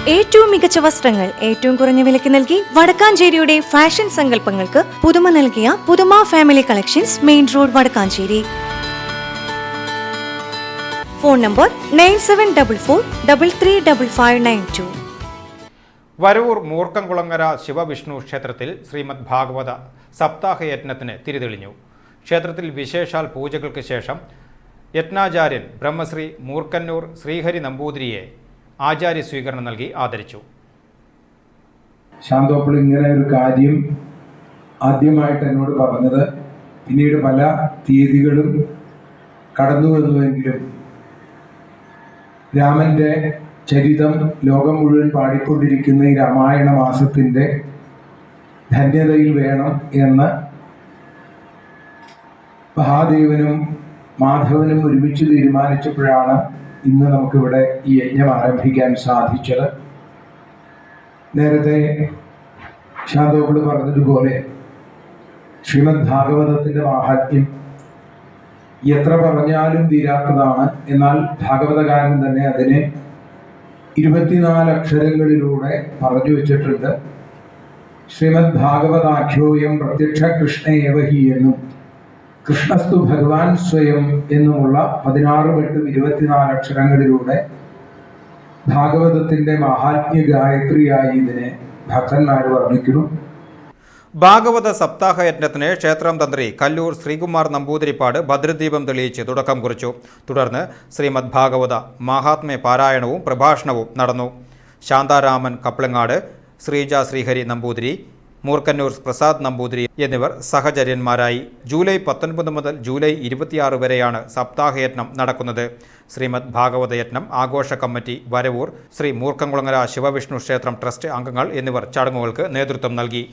ഏറ്റവും മികച്ച വസ്ത്രങ്ങൾ ഏറ്റവും കുറഞ്ഞ വിലയ്ക്ക് നൽകി വടക്കാഞ്ചേരിയുടെ ഫാഷൻ സങ്കല്പങ്ങൾക്ക് പുതുമ നൽകിയ പുതുമ family collections, main road, Vadakkanchery. Phone number 9744335592. Varavoor Moorkkamkulangara Shivavishnu ക്ഷേത്രത്തിൽ ശ്രീമദ് ഭാഗവത സപ്താഹയജ്ഞത്തിന് തിരിതെളിഞ്ഞു. ക്ഷേത്രത്തിൽ വിശേഷാൽ പൂജകൾക്ക് ശേഷം യജ്ഞാചാര്യൻ ബ്രഹ്മശ്രീ മൂർക്കന്നൂർ ശ്രീഹരി നമ്പൂതിരിയെ ആചാര്യ സ്വീകരണം നൽകി ആദരിച്ചു. ശാന്തോപ്പിൾ ഇങ്ങനെ ഒരു കാര്യം ആദ്യമായിട്ട് എന്നോട് പറഞ്ഞത് പിന്നീട് പല തീയതികളും കടന്നു വന്നുവെങ്കിലും രാമൻ്റെ ചരിതം ലോകം മുഴുവൻ പാടിക്കൊണ്ടിരിക്കുന്ന ഈ രാമായണ മാസത്തിൻ്റെ ധന്യതയിൽ വേണം എന്ന് മഹാദേവനും മാധവനും ഒരുമിച്ച് തീരുമാനിച്ചപ്പോഴാണ് ഇന്ന് നമുക്കിവിടെ ഈ യജ്ഞം ആരംഭിക്കാൻ സാധിച്ചത്. നേരത്തെ ശാന്തോപ്പിൾ പറഞ്ഞതുപോലെ ശ്രീമദ് ഭാഗവതത്തിൻ്റെ മാഹാത്മ്യം എത്ര പറഞ്ഞാലും തീരാത്തതാണ്. എന്നാൽ ഭാഗവതകാരൻ തന്നെ അതിനെ 24 അക്ഷരങ്ങളിലൂടെ പറഞ്ഞു വച്ചിട്ടുണ്ട്. ശ്രീമദ് ഭാഗവതാഖ്യോയം പ്രത്യക്ഷ കൃഷ്ണേവഹി എന്നും കൃഷ്ണസ്തു ഭഗവാൻ സ്വയം എന്നുമുള്ള 16-24 അക്ഷരങ്ങളിലൂടെ ഭാഗവതത്തിൻ്റെ മഹാത്മ്യ ഗായത്രിയായി ഇതിനെ ഭക്തന്മാർ വർണ്ണിക്കുന്നു. ഭാഗവത സപ്താഹയജ്ഞത്തിന് ക്ഷേത്രം തന്ത്രി കല്ലൂർ ശ്രീകുമാർ നമ്പൂതിരിപ്പാട് ഭദ്രദീപം തെളിയിച്ച് തുടക്കം കുറിച്ചു. തുടർന്ന് ശ്രീമദ് ഭാഗവത മഹാത്മ്യ പാരായണവും പ്രഭാഷണവും നടന്നു. ശാന്താരാമൻ കപ്ലങ്ങാട്, ശ്രീജ ശ്രീഹരി നമ്പൂതിരി, മൂർക്കന്നൂർ പ്രസാദ് നമ്പൂതിരി എന്നിവർ സഹചര്യന്മാരായി. ജൂലൈ 19 മുതൽ ജൂലൈ 26 വരെയാണ് സപ്താഹയജ്ഞം നടക്കുന്നത്. ശ്രീമദ് ഭാഗവത യജ്ഞം ആഘോഷ കമ്മിറ്റി, വരവൂർ ശ്രീ മൂർക്കംകുളങ്ങര ശിവവിഷ്ണു ക്ഷേത്രം ട്രസ്റ്റ് അംഗങ്ങൾ എന്നിവർ ചടങ്ങുകൾക്ക് നേതൃത്വം നൽകി.